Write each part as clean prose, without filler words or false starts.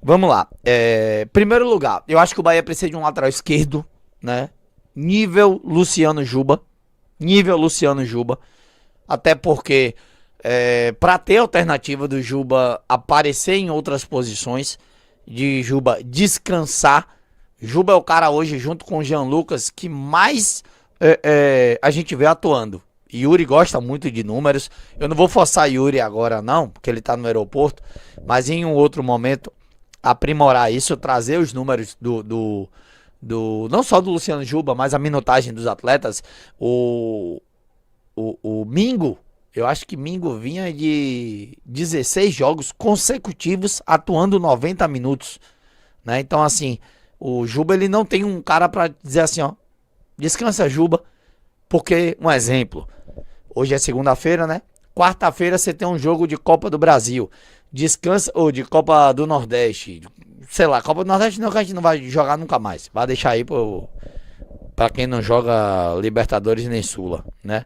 Vamos lá. Primeiro lugar, eu acho que o Bahia precisa de um lateral esquerdo, né? Nível Luciano Juba. Nível Luciano Juba. Até porque, para ter alternativa do Juba aparecer em outras posições, de Juba descansar. Juba é o cara hoje, junto com o Jean Lucas, que mais a gente vê atuando. Yuri gosta muito de números. Eu não vou forçar Yuri agora não, porque ele tá no aeroporto. Mas em um outro momento, aprimorar isso, trazer os números não só do Luciano Juba, mas a minutagem dos atletas. O Mingo, eu acho que Mingo vinha de 16 jogos consecutivos atuando 90 minutos, né? Então assim, o Juba ele não tem um cara pra dizer assim, ó, descansa Juba, porque um exemplo, hoje é segunda-feira, né? Quarta-feira você tem um jogo de Copa do Brasil. Descansa, ou de Copa do Nordeste. Sei lá, Copa do Nordeste não, que a gente não vai jogar nunca mais. Vai deixar aí pra quem não joga Libertadores nem Sula, né?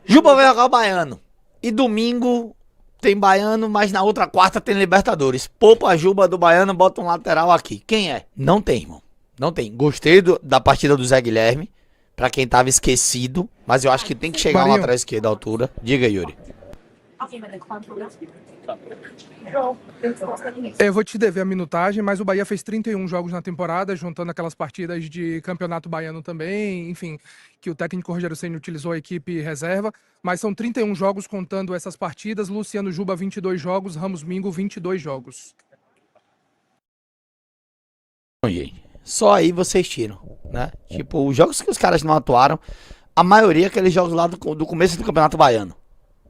Juba vai jogar o Baiano. E domingo tem Baiano, mas na outra quarta tem Libertadores. Poupa a Juba do Baiano, bota um lateral aqui. Quem é? Não tem, irmão. Não tem. Gostei da partida do Zé Guilherme. Pra quem tava esquecido. Mas eu acho que tem que chegar um Marinho, lateral esquerdo à altura. Diga, Yuri. eu vou te dever a minutagem, mas o Bahia fez 31 jogos na temporada, juntando aquelas partidas de Campeonato Baiano também, enfim, que o técnico Rogério Ceni utilizou a equipe reserva, mas são 31 jogos contando essas partidas, Luciano Juba 22 jogos, Ramos Mingo 22 jogos. Só aí vocês tiram, né? Tipo, os jogos que os caras não atuaram, a maioria é aqueles jogos lá do começo do Campeonato Baiano,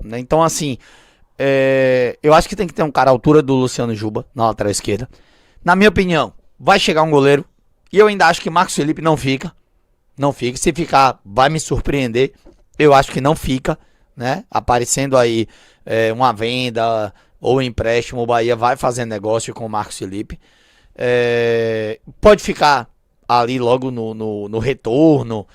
né? Então, assim, eu acho que tem que ter um cara à altura do Luciano Juba na lateral esquerda. Na minha opinião, vai chegar um goleiro. E eu ainda acho que Marcos Felipe não fica. Não fica. Se ficar, vai me surpreender. Eu acho que não fica, né? Aparecendo aí uma venda ou um empréstimo, o Bahia vai fazer negócio com o Marcos Felipe. Pode ficar ali logo no retorno,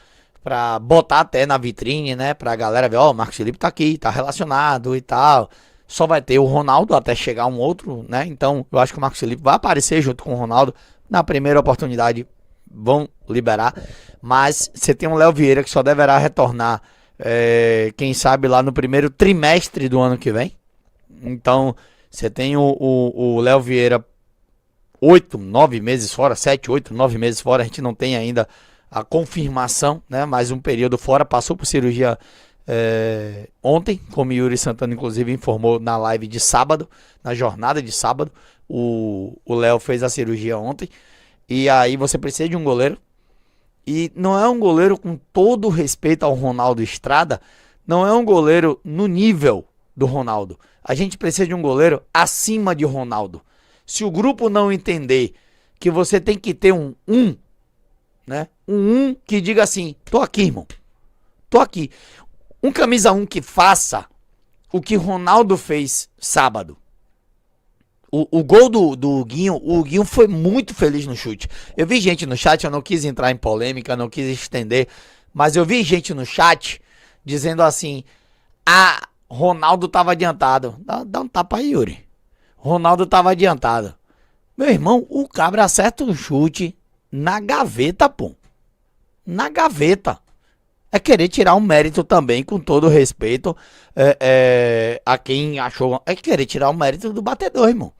pra botar até na vitrine, né? Pra galera ver, ó, o Marcos Felipe tá aqui, tá relacionado e tal. Só vai ter o Ronaldo até chegar um outro, né? Então eu acho que o Marcos Felipe vai aparecer junto com o Ronaldo. Na primeira oportunidade vão liberar. Mas você tem o Léo Vieira que só deverá retornar, quem sabe lá no primeiro trimestre do ano que vem. Então você tem o Léo Vieira 8, 9 meses fora, 7, 8, 9 meses fora. A gente não tem ainda a confirmação, né? Mais um período fora, passou por cirurgia ontem, como Yuri Santana inclusive informou na live de sábado, na jornada de sábado. O Léo fez a cirurgia ontem. E aí você precisa de um goleiro. E não é um goleiro, com todo respeito ao Ronaldo Estrada, não é um goleiro no nível do Ronaldo. A gente precisa de um goleiro acima de Ronaldo. Se o grupo não entender que você tem que ter né? Um que diga assim, tô aqui, irmão. Tô aqui. Um camisa 1 que faça o que Ronaldo fez sábado. O gol do Guinho, o Guinho foi muito feliz no chute. Eu vi gente no chat, eu não quis entrar em polêmica, não quis estender, mas eu vi gente no chat dizendo assim, Ronaldo tava adiantado. Dá um tapa aí, Yuri. Ronaldo tava adiantado. Meu irmão, o cabra acerta um chute na gaveta, pô. Na gaveta. É querer tirar um mérito também, com todo respeito a quem achou. É querer tirar o mérito do batedor, irmão.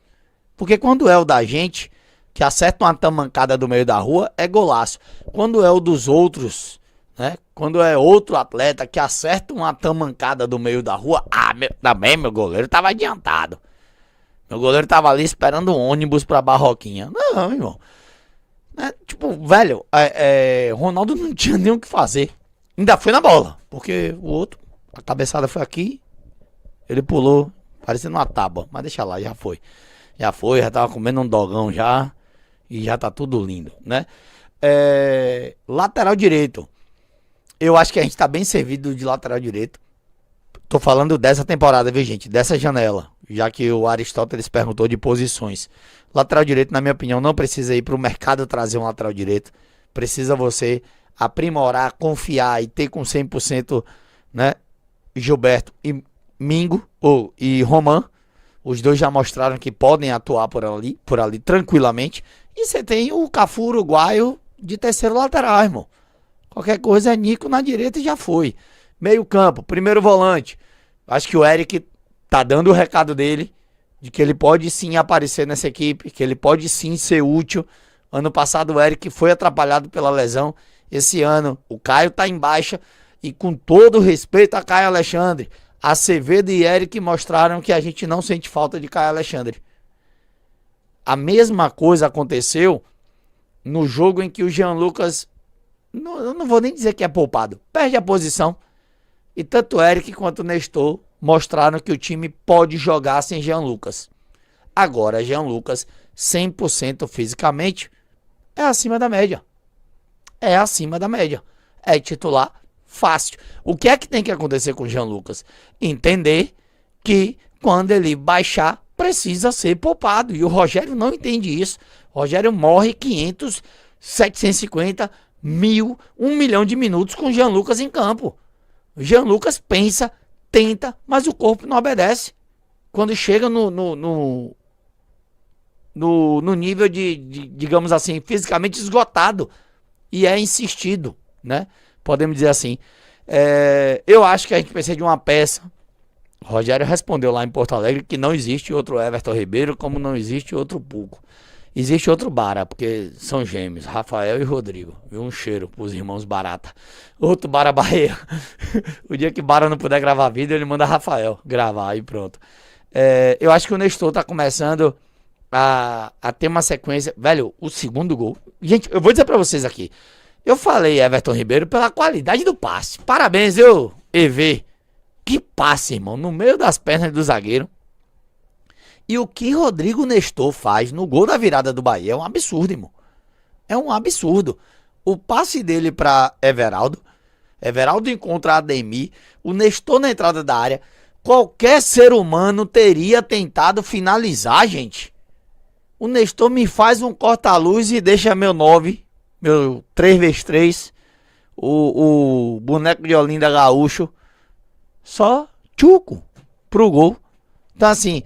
Porque quando é o da gente, que acerta uma tamancada do meio da rua, é golaço. Quando é o dos outros, né? Quando é outro atleta que acerta uma tamancada do meio da rua, também meu goleiro tava adiantado. Meu goleiro tava ali esperando um ônibus pra Barroquinha. Não, irmão. Tipo, velho, Ronaldo não tinha nem o que fazer. Ainda foi na bola, porque o outro, a cabeçada foi aqui, ele pulou, parecendo uma tábua, mas deixa lá, já foi. Já tava comendo um dogão já, e já tá tudo lindo, né? Lateral direito. Eu acho que a gente tá bem servido de lateral direito. Tô falando dessa temporada, viu, gente? Dessa janela, já que o Aristóteles perguntou de posições. Lateral direito, na minha opinião, não precisa ir pro mercado trazer um lateral direito. Precisa você aprimorar, confiar e ter com 100%, né, Gilberto e Mingo, e Roman, Os dois já mostraram que podem atuar por ali tranquilamente. E você tem o Cafu uruguaio de terceiro lateral, irmão. Qualquer coisa é Nico na direita e já foi. Meio campo, primeiro volante. Acho que o Eric tá dando o recado dele de que ele pode sim aparecer nessa equipe, que ele pode sim ser útil. Ano passado o Eric foi atrapalhado pela lesão. Esse ano o Caio tá em baixa e com todo respeito a Caio Alexandre, Acevedo e Eric mostraram que a gente não sente falta de Caio Alexandre. A mesma coisa aconteceu no jogo em que o Jean Lucas, eu não vou nem dizer que é poupado, perde a posição. E tanto Eric quanto o Nestor mostraram que o time pode jogar sem Jean Lucas. Agora, Jean Lucas, 100% fisicamente, é acima da média. É acima da média. É titular fácil. O que é que tem que acontecer com o Jean Lucas? Entender que quando ele baixar, precisa ser poupado. E o Rogério não entende isso. O Rogério morre 500, 750, 1.000, 1 milhão de minutos com o Jean Lucas em campo. O Jean Lucas pensa, tenta, mas o corpo não obedece. Quando chega no nível de, digamos assim, fisicamente esgotado e é insistido, né? Podemos dizer assim. Eu acho que a gente precisa de uma peça. O Rogério respondeu lá em Porto Alegre que não existe outro Everton Ribeiro, como não existe outro Puco. Existe outro Bara, porque são gêmeos, Rafael e Rodrigo. Viu? Um cheiro pros irmãos Barata. Outro Bara Bahia. O dia que Bara não puder gravar vídeo, ele manda Rafael gravar, aí pronto. Eu acho que o Nestor tá começando a ter uma sequência. Velho, o segundo gol. Gente, eu vou dizer pra vocês aqui. Eu falei Everton Ribeiro pela qualidade do passe. Parabéns, EV. Que passe, irmão. No meio das pernas do zagueiro. E o que Rodrigo Nestor faz no gol da virada do Bahia é um absurdo, irmão. É um absurdo. O passe dele pra Everaldo. Everaldo encontra Ademir. O Nestor na entrada da área. Qualquer ser humano teria tentado finalizar, gente. O Nestor me faz um corta-luz e deixa meu 9. Meu 3x3. O boneco de Olinda Gaúcho. Só tchuco pro gol. Então assim...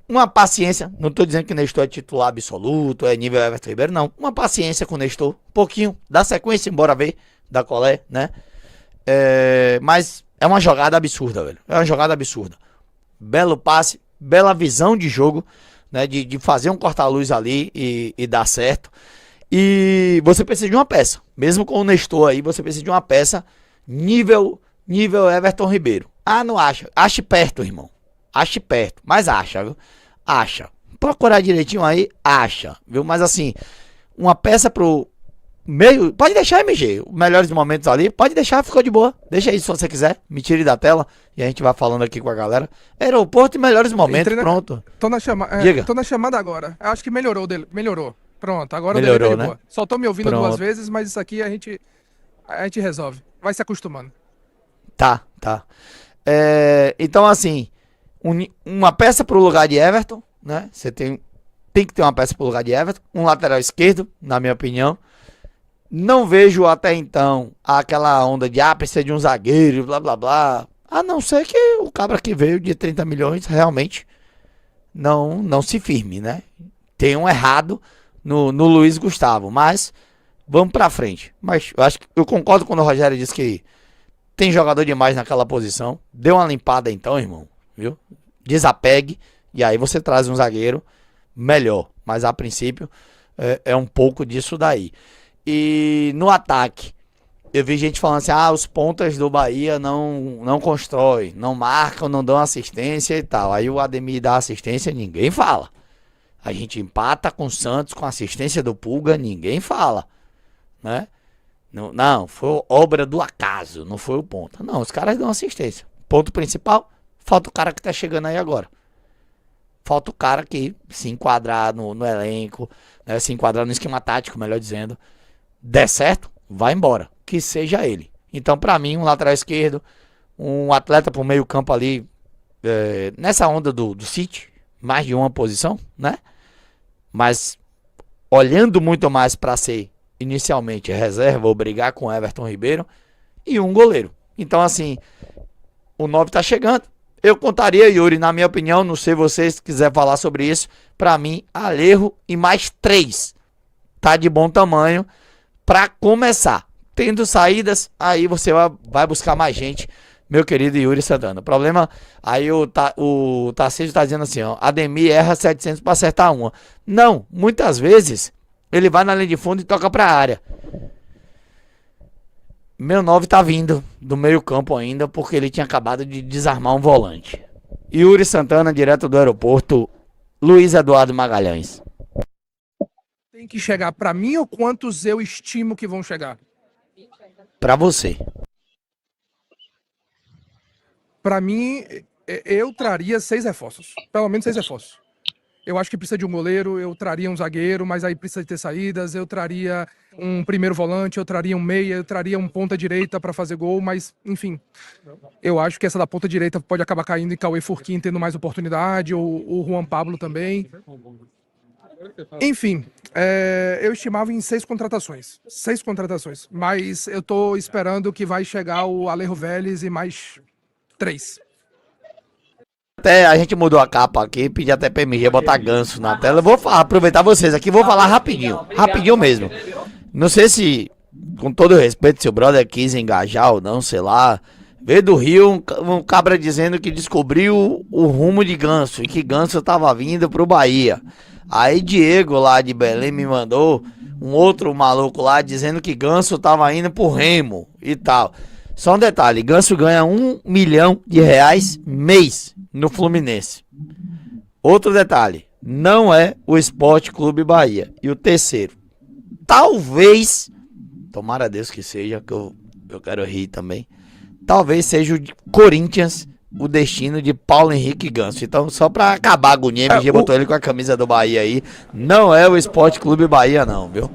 uma paciência, não tô dizendo que o Nestor é titular absoluto, é nível Everton Ribeiro, não. Uma paciência com o Nestor, um pouquinho, dá sequência, embora ver, da colé, né? Mas é uma jogada absurda, velho. É uma jogada absurda. Belo passe, bela visão de jogo, né? De fazer um corta-luz ali e dar certo. E você precisa de uma peça, mesmo com o Nestor aí, você precisa de uma peça nível Everton Ribeiro. Ah, não acha? Ache perto, irmão. Ache perto, mas acha, viu? Acha. Procurar direitinho aí, acha, viu? Mas assim, uma peça pro meio. Pode deixar, MG. Os melhores momentos ali. Pode deixar, ficou de boa. Deixa aí se você quiser. Me tire da tela e a gente vai falando aqui com a galera. Aeroporto e melhores momentos, pronto. Tô na chamada agora. Eu acho que melhorou dele. Melhorou. Pronto, agora melhorou, o dele tá de né? boa. Só tô me ouvindo Pronto. 2 vezes, mas isso aqui a gente resolve. Vai se acostumando. Tá. Então assim. Uma peça pro lugar de Everton, né? Você tem que ter uma peça pro lugar de Everton. Um lateral esquerdo, na minha opinião. Não vejo até então aquela onda de precisa de um zagueiro, blá blá blá. A não ser que o cabra que veio de 30 milhões realmente não se firme, né? Tem um errado no Luiz Gustavo, mas vamos pra frente. Mas eu concordo quando o Rogério disse que tem jogador demais naquela posição. Dê uma limpada então, irmão. Viu? Desapegue e aí você traz um zagueiro melhor, mas a princípio é um pouco disso daí. E no ataque eu vi gente falando assim, os pontas do Bahia não constroem, não marcam, não dão assistência e tal. Aí o Ademir dá assistência, ninguém fala. A gente empata com o Santos com assistência do Pulga, ninguém fala, né? Não, foi obra do acaso, não foi o ponta. Não, os caras dão assistência. Ponto principal, falta o cara que tá chegando aí agora. Falta o cara que se enquadrar no elenco, né, se enquadrar no esquema tático, melhor dizendo. Der certo, vai embora. Que seja ele. Então, pra mim, um lateral esquerdo, um atleta pro meio campo ali, nessa onda do City, mais de uma posição, né? Mas olhando muito mais pra ser inicialmente reserva ou brigar com Everton Ribeiro e um goleiro. Então, assim... O 9 tá chegando, eu contaria, Yuri, na minha opinião, não sei vocês se quiser falar sobre isso, pra mim, Alejo e mais 3 tá de bom tamanho pra começar. Tendo saídas, aí você vai buscar mais gente, meu querido Yuri Santana. O problema, aí o Tarcísio tá dizendo assim, ó, Ademir erra 700 pra acertar uma. Não, muitas vezes ele vai na linha de fundo e toca pra área. Meu 9 tá vindo do meio campo ainda, porque ele tinha acabado de desarmar um volante. Yuri Santana, direto do aeroporto, Luiz Eduardo Magalhães. Tem que chegar pra mim ou quantos eu estimo que vão chegar? Pra você. Pra mim, eu traria 6 reforços. Pelo menos 6 reforços. Eu acho que precisa de um goleiro, eu traria um zagueiro, mas aí precisa ter saídas, eu traria um primeiro volante, eu traria um meia, eu traria um ponta direita para fazer gol, mas enfim, eu acho que essa da ponta direita pode acabar caindo em Cauê Furquim tendo mais oportunidade, ou o Juan Pablo também. Enfim, eu estimava em 6 contratações, mas eu tô esperando que vai chegar o Alejo Vélez e mais 3. Até a gente mudou a capa aqui, pedi até pra MG botar ganso na tela. Eu vou aproveitar vocês aqui, vou falar rapidinho mesmo. Não sei se, com todo respeito, se o brother quis engajar ou não, sei lá. Veio do Rio um cabra dizendo que descobriu o rumo de Ganso e que Ganso tava vindo pro Bahia. Aí Diego lá de Belém me mandou um outro maluco lá dizendo que Ganso tava indo pro Remo e tal. Só um detalhe, Ganso ganha R$1 milhão mês no Fluminense. Outro detalhe, não é o Sport Clube Bahia. E o terceiro, talvez, tomara Deus que seja, que eu quero rir também, talvez seja o Corinthians o destino de Paulo Henrique Ganso. Então, só pra acabar a agonia, MG botou ele com a camisa do Bahia aí, não é o Sport Clube Bahia não, viu?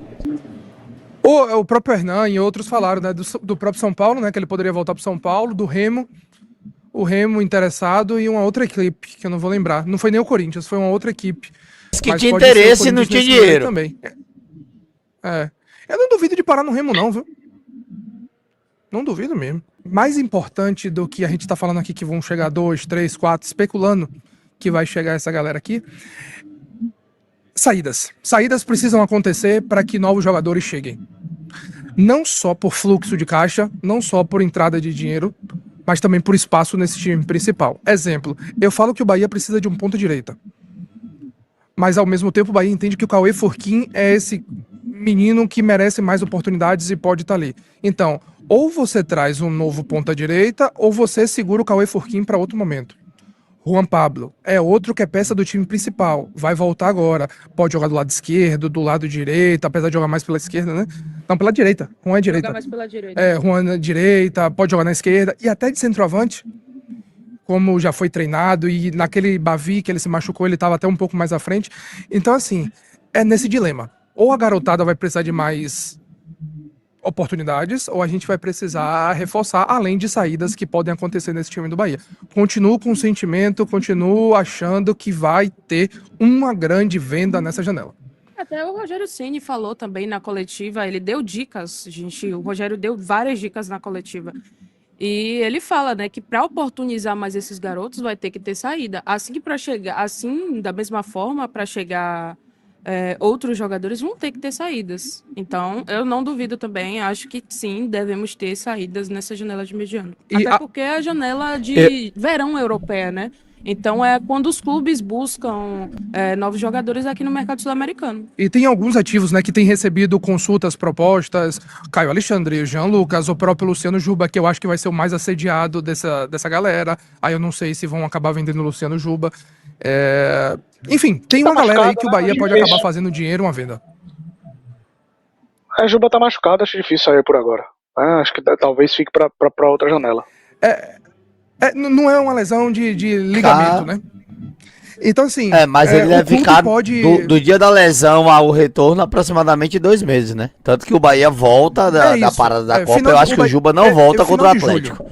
O próprio Hernan e outros falaram, né, do próprio São Paulo, né, que ele poderia voltar pro São Paulo, do Remo, o Remo interessado e uma outra equipe, que eu não vou lembrar. Não foi nem o Corinthians, foi uma outra equipe. Que tinha interesse e não tinha dinheiro. Também. Eu não duvido de parar no Remo não, viu? Não duvido mesmo. Mais importante do que a gente tá falando aqui que vão chegar 2, 3, 4, especulando que vai chegar essa galera aqui. Saídas. Saídas precisam acontecer para que novos jogadores cheguem. Não só por fluxo de caixa, não só por entrada de dinheiro, mas também por espaço nesse time principal. Exemplo, eu falo que o Bahia precisa de um ponta direita. Mas ao mesmo tempo o Bahia entende que o Cauê Furquim é esse menino que merece mais oportunidades e pode estar ali. Então, ou você traz um novo ponta direita, ou você segura o Cauê Furquim para outro momento. Juan Pablo é outro que é peça do time principal, vai voltar agora, pode jogar do lado esquerdo, do lado direito, apesar de jogar mais pela esquerda, né? Não, pela direita, Juan é direita. Jogar mais pela direita. Juan é direita, pode jogar na esquerda, e até de centroavante, como já foi treinado, e naquele Bavi que ele se machucou, ele estava até um pouco mais à frente. Então, assim, é nesse dilema. Ou a garotada vai precisar de mais oportunidades, ou a gente vai precisar reforçar, além de saídas que podem acontecer nesse time do Bahia. Continuo com o sentimento, continuo achando que vai ter uma grande venda nessa janela. Até o Rogério Ceni falou também na coletiva, ele deu dicas, gente, o Rogério deu várias dicas na coletiva. E ele fala, né, que para oportunizar mais esses garotos vai ter que ter saída. Assim que para chegar, assim, da mesma forma, para chegar outros jogadores vão ter que ter saídas. Então, eu não duvido também, acho que sim, devemos ter saídas nessa janela de mediano. Até porque é a janela de verão europeia, né? Então, é quando os clubes buscam novos jogadores aqui no mercado sul-americano. E tem alguns ativos, né, que têm recebido consultas, propostas, Caio Alexandre, Jean Lucas, o próprio Luciano Juba, que eu acho que vai ser o mais assediado dessa galera. Aí eu não sei se vão acabar vendendo o Luciano Juba. Enfim, tem uma galera aí que o Bahia pode acabar fazendo dinheiro, uma venda. A Juba tá machucada, acho difícil sair por agora. Acho que talvez fique pra outra janela. Não é uma lesão de ligamento, né? Então, assim. Mas ele deve ficar do dia da lesão ao retorno aproximadamente 2 meses, né? Tanto que o Bahia volta da parada da Copa. Eu acho que o Juba não volta contra o Atlético.